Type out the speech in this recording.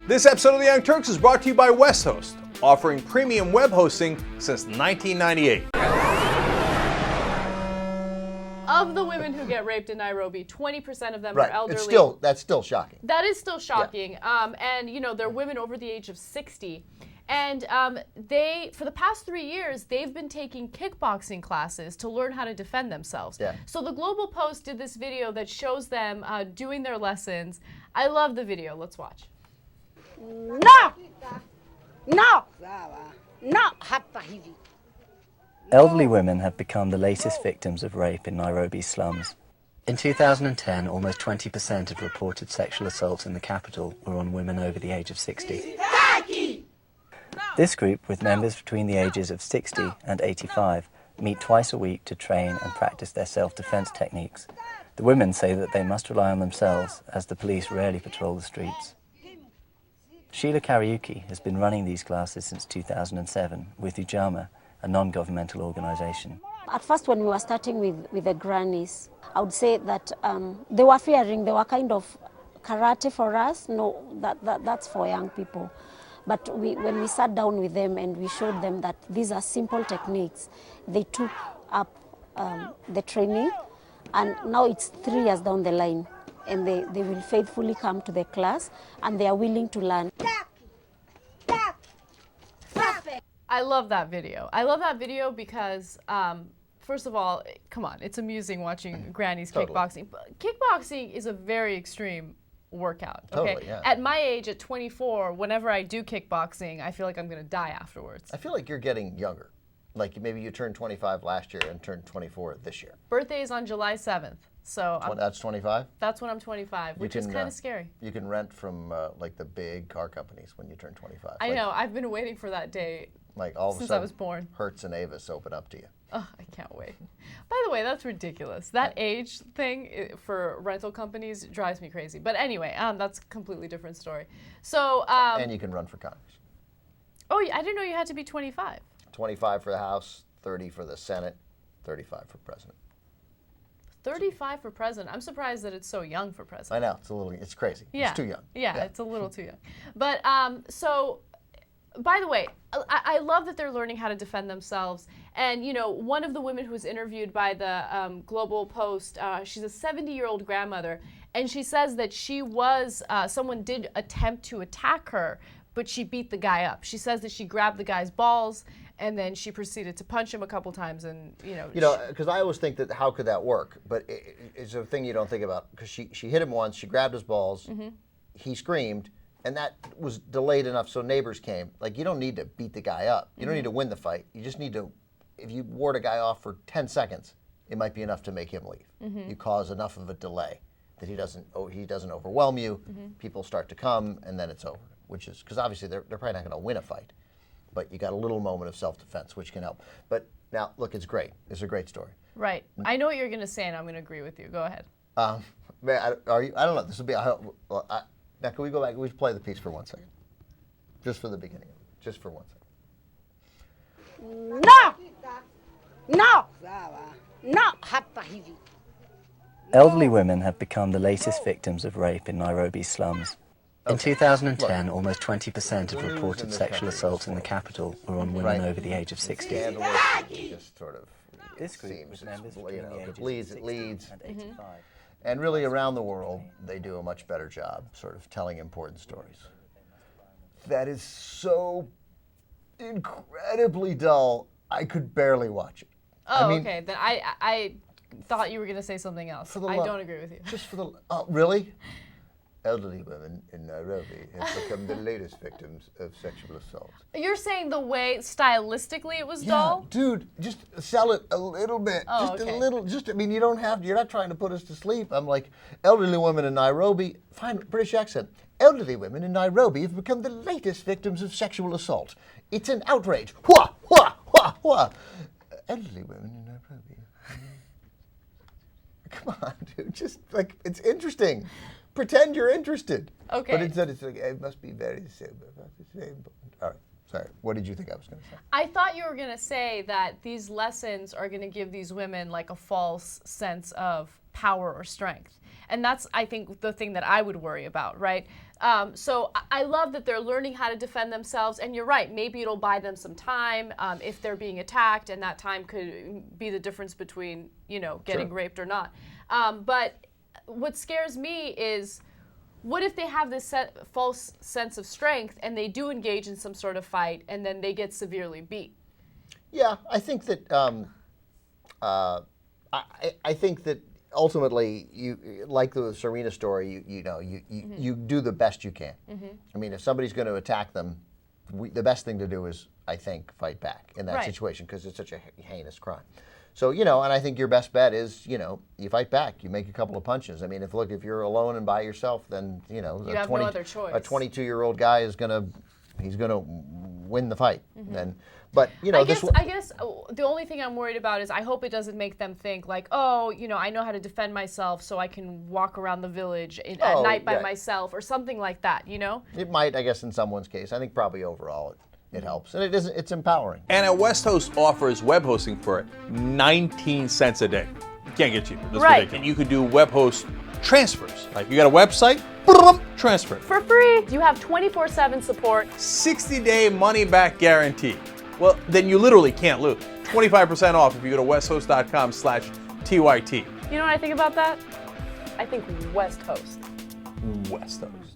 This episode of the Young Turks is brought to you by WestHost, offering premium web hosting since 1998. Of the women who get raped in Nairobi, 20% of them are elderly. That's still shocking. That is still shocking. Yeah. And you know, they're women over the age of 60. And they, for the past 3 years, they've been taking kickboxing classes to learn how to defend themselves. Yeah. So the Global Post did this video that shows them doing their lessons. I love the video. Let's watch. No! No! No! Hapa hivi. Elderly women have become the latest victims of rape in Nairobi's slums. In 2010, almost 20% of reported sexual assaults in the capital were on women over the age of 60. This group, with members between the ages of 60 and 85, meet twice a week to train and practice their self-defense techniques. The women say that they must rely on themselves, as the police rarely patrol the streets. Sheila Kariuki has been running these classes since 2007 with Ujama, a non-governmental organisation. At first, when we were starting with the grannies, I would say that they were fearing, they were kind of karate for us. No, that's for young people. But when we sat down with them and we showed them that these are simple techniques, they took up the training, and now it's 3 years down the line, and they will faithfully come to the class, and they are willing to learn. I love that video. I love that video because, first of all, come on, it's amusing watching grannies kickboxing. But kickboxing is a very extreme workout. Okay? Totally, yeah. At my age, at 24, whenever I do kickboxing, I feel like I'm going to die afterwards. I feel like you're getting younger. Like maybe you turned 25 last year and turned 24 this year. Birthday is on July 7th. So That's 25? That's when I'm 25, which is kind of scary. You can rent from like the big car companies when you turn 25. I know. I've been waiting for that day like all of a since sudden, I was born. Hertz and Avis open up to you. Oh, I can't wait. By the way, that's ridiculous. That age thing for rental companies drives me crazy. But anyway, that's a completely different story. So. And you can run for Congress. Oh, I didn't know you had to be 25. 25 for the House, 30 for the Senate, 35 for president. 35 for president. I'm surprised that it's so young for president. I know, it's crazy. Yeah. It's too young. Yeah, it's a little too young. But so, by the way, I love that they're learning how to defend themselves. And you know, one of the women who was interviewed by the Global Post, she's a 70-year-old grandmother, and she says that she was someone did attempt to attack her, but she beat the guy up. She says that she grabbed the guy's balls, and then she proceeded to punch him a couple times, and because I always think that how could that work, but it's a thing you don't think about, because she hit him once, she grabbed his balls, he screamed, and that was delayed enough so neighbors came. Like, you don't need to beat the guy up, you don't need to win the fight, you just need to, if you ward a guy off for 10 seconds, it might be enough to make him leave. You cause enough of a delay that he doesn't overwhelm you, people start to come, and then it's over, which is, because obviously they're probably not going to win a fight. But you got a little moment of self-defense, which can help. But now, look, it's great. It's a great story. Right. I know what you're going to say, and I'm going to agree with you. Go ahead. Are you? I don't know. This will be. Now, can we go back? We play the piece for 1 second, just for the beginning. Just for 1 second. No! No! No! Hapa hivi. Elderly women have become the latest victims of rape in Nairobi's slums. In 2010, almost 20% of reported sexual assaults in the capital were on women over the age of 60. Just sort of, This group was members between the ages it leads, of it leads. and 85. And really around the world, they do a much better job sort of telling important stories. That is so incredibly dull, I could barely watch it. Oh, okay. Then I thought you were going to say something else. I don't agree with you. Just for the, really? Elderly women in Nairobi have become the latest victims of sexual assault. You're saying the way stylistically it was dull? Dude, just sell it a little bit. Oh, just okay. a little. I mean, you don't have, you're not trying to put us to sleep. I'm like, elderly women in Nairobi, fine, British accent. Elderly women in Nairobi have become the latest victims of sexual assault. It's an outrage. Hua, hua, hua, hua. Elderly women in Nairobi. Come on, dude, just like, it's interesting. Pretend you're interested. Okay. But instead it's like, it must be very simple. All right, sorry. What did you think I was going to say? I thought you were going to say that these lessons are going to give these women like a false sense of power or strength. And that's, I think, the thing that I would worry about, right? So I love that they're learning how to defend themselves, and you're right, maybe it'll buy them some time if they're being attacked, and that time could be the difference between, you know, getting raped or not. But what scares me is, what if they have this false sense of strength and they do engage in some sort of fight and then they get severely beat? Yeah, I think that I think that ultimately, you like the Serena story. You do the best you can. I mean, if somebody's going to attack them, the best thing to do is, I think, fight back in that situation, because it's such a heinous crime. So, you know, and I think your best bet is, you know, you fight back. You make a couple of punches. I mean, if you're alone and by yourself, then, you know, you have no other choice. A 22-year-old guy is gonna win the fight. Then, but you know, I guess the only thing I'm worried about is I hope it doesn't make them think like, oh, you know, I know how to defend myself, so I can walk around the village at night by myself or something like that. You know, it might, I guess, in someone's case. I think probably overall it helps, and it's empowering. And at West Host offers web hosting for 19 cents a day. You can't get cheaper. That's ridiculous. And you could do web host transfers. Like, you got a website, boom, transfer. For free. You have 24/7 support. 60-day money-back guarantee. Well, then you literally can't lose. 25% off if you go to westhost.com/TYT. You know what I think about that? I think West Host. West Host.